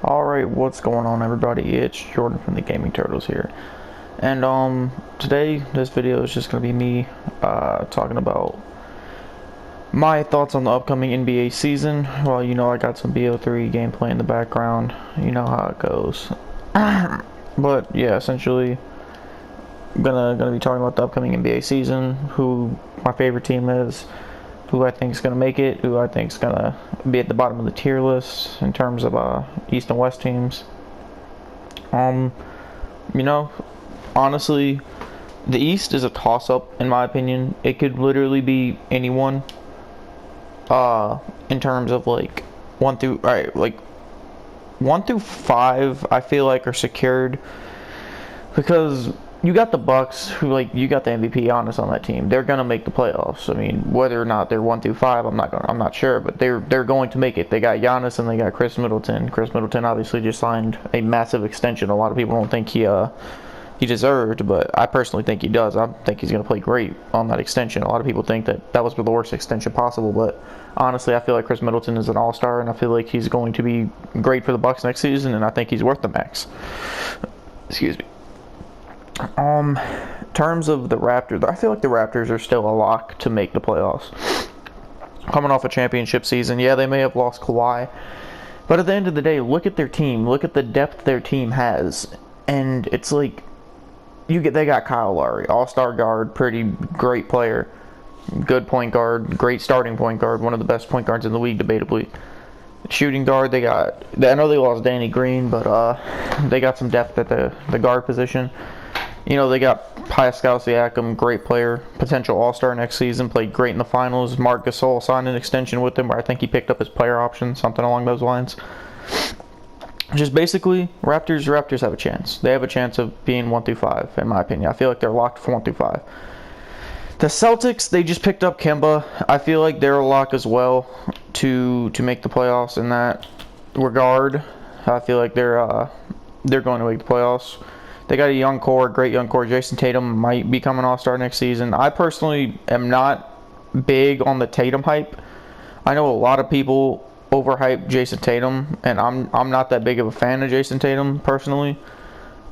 Alright, what's going on everybody? It's Jordan from the Gaming Turtles here. And today this video is just gonna be me talking about my thoughts on the upcoming NBA season. Well, you know, I got some BO3 gameplay in the background. You know how it goes. But yeah, essentially gonna be talking about the upcoming NBA season, who my favorite team is, who I think is going to make it, who I think is going to be at the bottom of the tier list in terms of East and West teams. You know, honestly, the East is a toss-up in my opinion. It could literally be anyone. In terms of like 1 through 5, I feel like are secured because you got the Bucks, who you got the MVP Giannis on that team. They're gonna make the playoffs. I mean, whether or not they're 1 through 5, I'm not sure, but they're going to make it. They got Giannis and they got Chris Middleton. Chris Middleton obviously just signed a massive extension. A lot of people don't think he deserved, but I personally think he does. I think he's gonna play great on that extension. A lot of people think that was the worst extension possible, but honestly, I feel like Chris Middleton is an all-star, and I feel like he's going to be great for the Bucks next season, and I think he's worth the max. Excuse me. In terms of the Raptors, I feel like the Raptors are still a lock to make the playoffs. Coming off a championship season, yeah, they may have lost Kawhi, but at the end of the day, look at their team. Look at the depth their team has, and it's like they got Kyle Lowry, all-star guard, pretty great player, good point guard, great starting point guard, one of the best point guards in the league, debatably. Shooting guard, I know they lost Danny Green, but they got some depth at the guard position. You know, they got Pascal Siakam, great player, potential all-star next season, played great in the finals. Marc Gasol signed an extension with him where I think he picked up his player option, something along those lines. Just basically, Raptors have a chance. They have a chance of being 1 through 5, in my opinion. I feel like they're locked for 1 through 5. The Celtics, they just picked up Kemba. I feel like they're a lock as well to make the playoffs in that regard. I feel like they're going to make the playoffs. They got a young core, great young core. Jason Tatum might become an all-star next season. I personally am not big on the Tatum hype. I know a lot of people overhype Jason Tatum, and I'm not that big of a fan of Jason Tatum personally.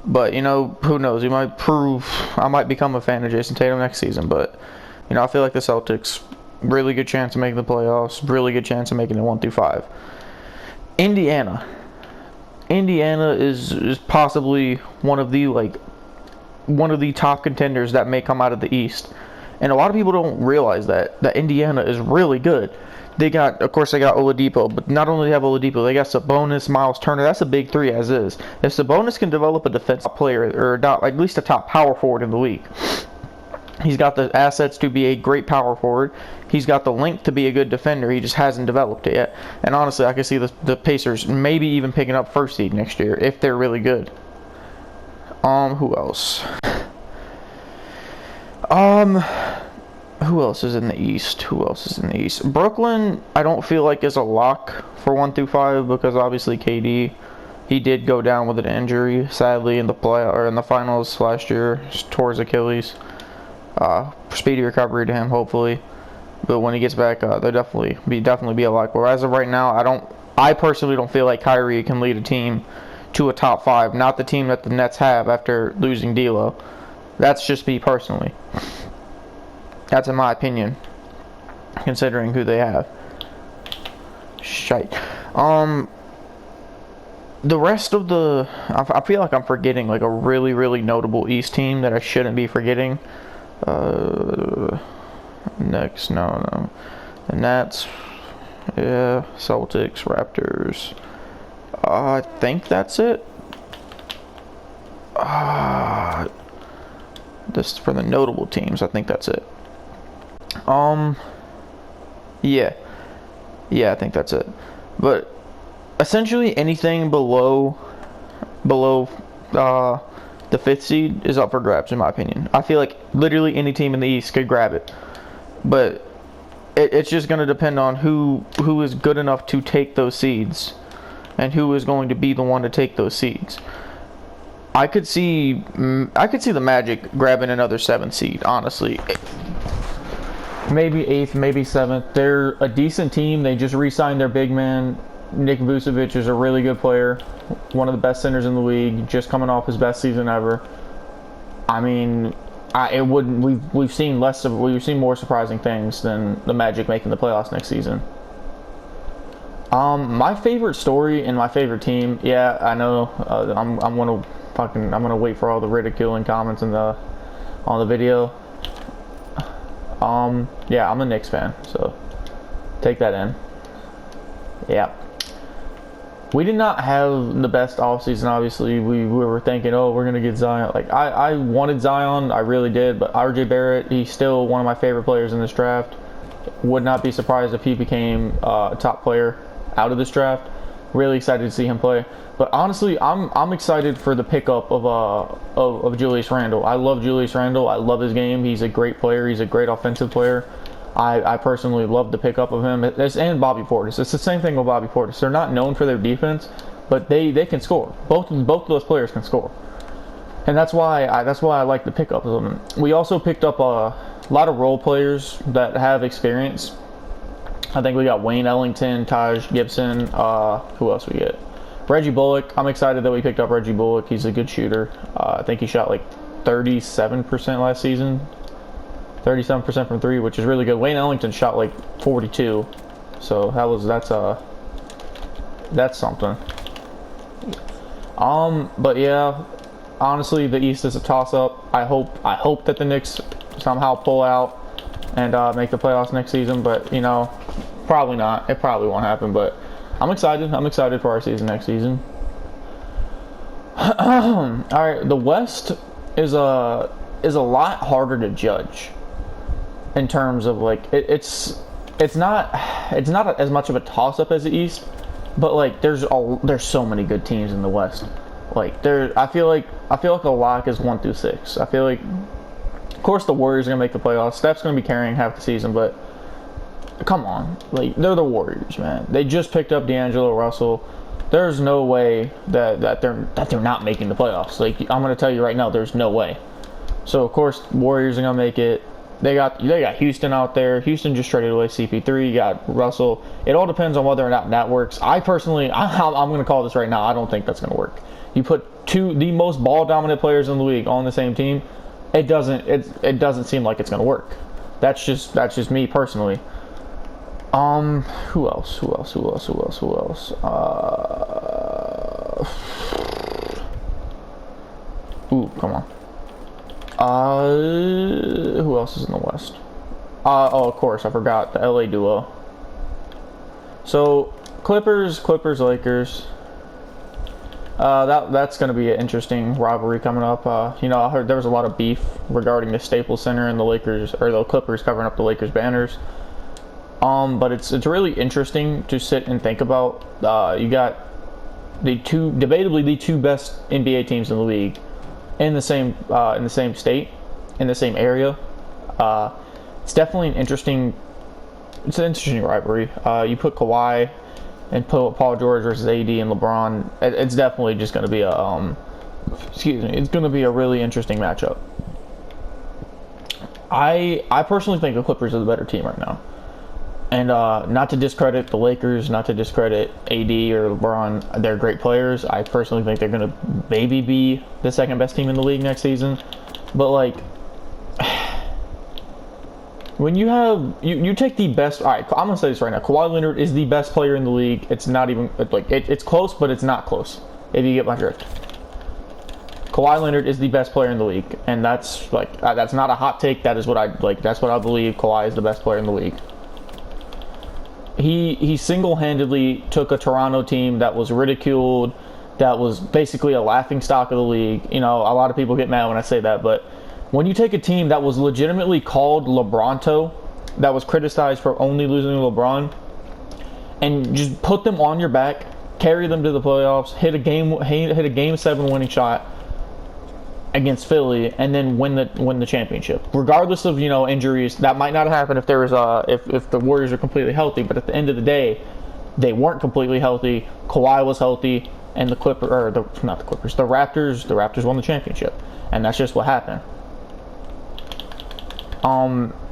But, you know, who knows? I might become a fan of Jason Tatum next season. But, you know, I feel like the Celtics, really good chance of making the playoffs, really good chance of making it 1 through 5. Indiana is possibly one of the top contenders that may come out of the East. And a lot of people don't realize that Indiana is really good. Of course, they got Oladipo, but not only do they have Oladipo, they got Sabonis, Miles Turner. That's a big three as is. If Sabonis can develop a defensive player, or at least a top power forward in the league, he's got the assets to be a great power forward. He's got the length to be a good defender. He just hasn't developed it yet. And honestly, I can see the Pacers maybe even picking up first seed next year if they're really good. Who else? Who else is in the East? Brooklyn, I don't feel like is a lock for 1 through 5 because obviously KD, he did go down with an injury, sadly, in the finals last year, tore his Achilles. Speedy recovery to him, hopefully. But when he gets back, they'll definitely be a lock. But as of right now, I personally don't feel like Kyrie can lead a team to a top 5. Not the team that the Nets have after losing D'Lo. That's just me personally. That's in my opinion, considering who they have. Shite. The rest of I feel like I'm forgetting like a really, really notable East team that I shouldn't be forgetting. Next, no. The Nets, yeah, Celtics, Raptors. I think that's it. This is for the notable teams. I think that's it. Yeah, I think that's it. But essentially anything below the 5th seed is up for grabs in my opinion. I feel like literally any team in the East could grab it. But it's just going to depend on who is good enough to take those seeds and who is going to be the one to take those seeds. I could see the Magic grabbing another 7th seed, honestly. Maybe 8th, maybe 7th. They're a decent team. They just re-signed their big man. Nick Vucevic is a really good player, one of the best centers in the league, just coming off his best season ever. I mean, it wouldn't. We've seen more surprising things than the Magic making the playoffs next season. My favorite story and my favorite team. Yeah, I know. I'm gonna wait for all the ridiculing comments on the video. Yeah, I'm a Knicks fan, so take that in. Yeah. We did not have the best offseason, obviously. We were thinking, oh, we're going to get Zion. Like, I wanted Zion, I really did, but RJ Barrett, he's still one of my favorite players in this draft. Would not be surprised if he became a top player out of this draft. Really excited to see him play. But honestly, I'm excited for the pickup of Julius Randle. I love Julius Randle. I love his game. He's a great player. He's a great offensive player. I personally love the pickup of him. And Bobby Portis. It's the same thing with Bobby Portis. They're not known for their defense, but they can score. Both of those players can score, and that's why I like the pickup of them. We also picked up a lot of role players that have experience. I think we got Wayne Ellington, Taj Gibson. Who else we get? Reggie Bullock. I'm excited that we picked up Reggie Bullock. He's a good shooter. I think he shot like 37% last season. 37% from three, which is really good. Wayne Ellington shot like 42, so that's something. But yeah, honestly, the East is a toss-up. I hope that the Knicks somehow pull out and make the playoffs next season, but you know, probably not. It probably won't happen, but I'm excited. I'm excited for our season next season. All right, the West is a lot harder to judge. In terms of like it's not as much of a toss up as the East, but like there's so many good teams in the West. Like I feel like a lock is 1 through 6. I feel like, of course, the Warriors are gonna make the playoffs. Steph's gonna be carrying half the season, but come on, like they're the Warriors, man. They just picked up D'Angelo Russell. There's no way that they're not making the playoffs. Like I'm gonna tell you right now, there's no way. So of course, Warriors are gonna make it. They got Houston out there. Houston just traded away CP3. You got Russell. It all depends on whether or not that works. I'm going to call this right now. I don't think that's going to work. You put the most ball dominant players in the league on the same team. It doesn't seem like it's going to work. That's just me personally. Who else? Ooh, come on. Who else is in the West? Oh, of course, I forgot the LA duo. So, Clippers, Lakers. That's going to be an interesting rivalry coming up. You know, I heard there was a lot of beef regarding the Staples Center and the Lakers, or the Clippers covering up the Lakers banners. But it's really interesting to sit and think about. You got debatably the two best NBA teams in the league. In the same state, in the same area. It's definitely an interesting rivalry. You put Kawhi and put Paul George versus AD and LeBron. It's definitely just going to be it's going to be a really interesting matchup. I personally think the Clippers are the better team right now. And not to discredit the Lakers, not to discredit AD or LeBron, they're great players. I personally think they're going to maybe be the second best team in the league next season. But like, when you take the best, all right, I'm going to say this right now. Kawhi Leonard is the best player in the league. It's not even, it's close, but it's not close, if you get my drift. Kawhi Leonard is the best player in the league. And that's that's not a hot take. That's what I believe. Kawhi is the best player in the league. He single-handedly took a Toronto team that was ridiculed, that was basically a laughingstock of the league. You know, a lot of people get mad when I say that, but when you take a team that was legitimately called LeBronto, that was criticized for only losing to LeBron, and just put them on your back, carry them to the playoffs, hit a game 7 winning shot against Philly, and then win the championship, regardless of injuries. That might not happen if there was if the Warriors are completely healthy, but at the end of the day, they weren't completely healthy. Kawhi was healthy, and the Raptors won the championship, and that's just what happened.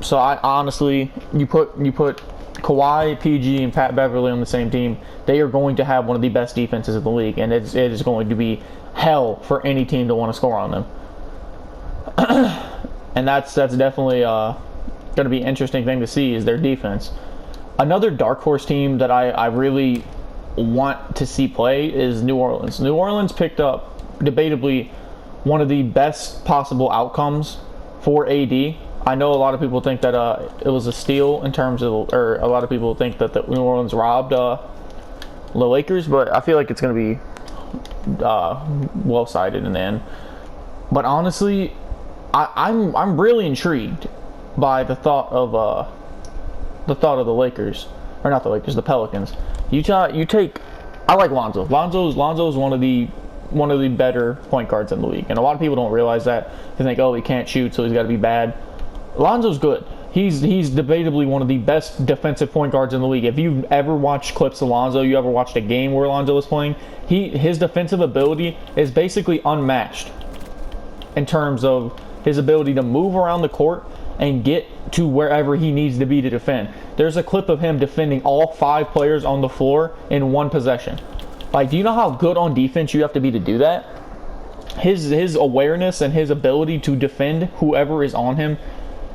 So I honestly, you put Kawhi, PG, and Pat Beverly on the same team, they are going to have one of the best defenses in the league, and it is going to be hell for any team to want to score on them. And that's definitely going to be an interesting thing to see is their defense. Another dark horse team that I really want to see play is New Orleans. New Orleans picked up, debatably, one of the best possible outcomes for AD. I know a lot of people think that it was a steal in terms of, or a lot of people think that the New Orleans robbed the Lakers, but I feel like it's going to be well-sided in the end. But honestly, I'm really intrigued by the thought of the Lakers, or not the Lakers, the Pelicans. You take, I like Lonzo. Lonzo's one of the better point guards in the league, and a lot of people don't realize that. They think, oh, he can't shoot, so he's got to be bad. Lonzo's good. He's debatably one of the best defensive point guards in the league. If you've ever watched clips of Lonzo, you ever watched a game where Lonzo was playing, his defensive ability is basically unmatched in terms of his ability to move around the court and get to wherever he needs to be to defend. There's a clip of him defending all 5 players on the floor in one possession. Like, do you know how good on defense you have to be to do that? His awareness and his ability to defend whoever is on him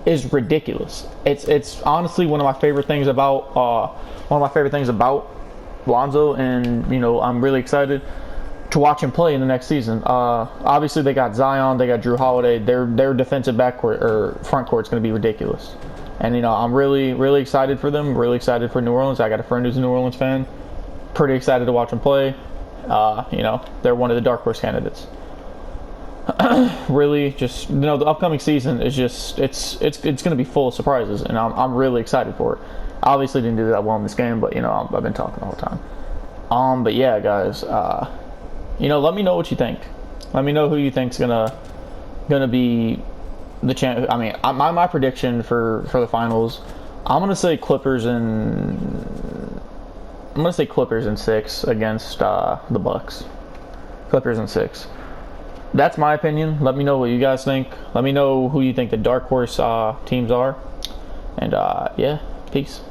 is ridiculous. It's honestly one of my favorite things about Lonzo, and I'm really excited to watch him play in the next season. Obviously, they got Zion, they got Drew Holiday. Their defensive backcourt or front court is going to be ridiculous, and I'm really excited for them. Really excited for New Orleans. I got a friend who's a New Orleans fan. Pretty excited to watch them play. They're one of the dark horse candidates. Really, just the upcoming season is just it's going to be full of surprises, and I'm really excited for it. I obviously didn't do that well in this game, but I've been talking the whole time. But yeah, guys, let me know what you think. Let me know who you think's gonna be the champ. I mean, my prediction for the finals, I'm gonna say Clippers in 6 against the Bucks. Clippers in 6. That's my opinion. Let me know what you guys think. Let me know who you think the dark horse teams are. And yeah, peace.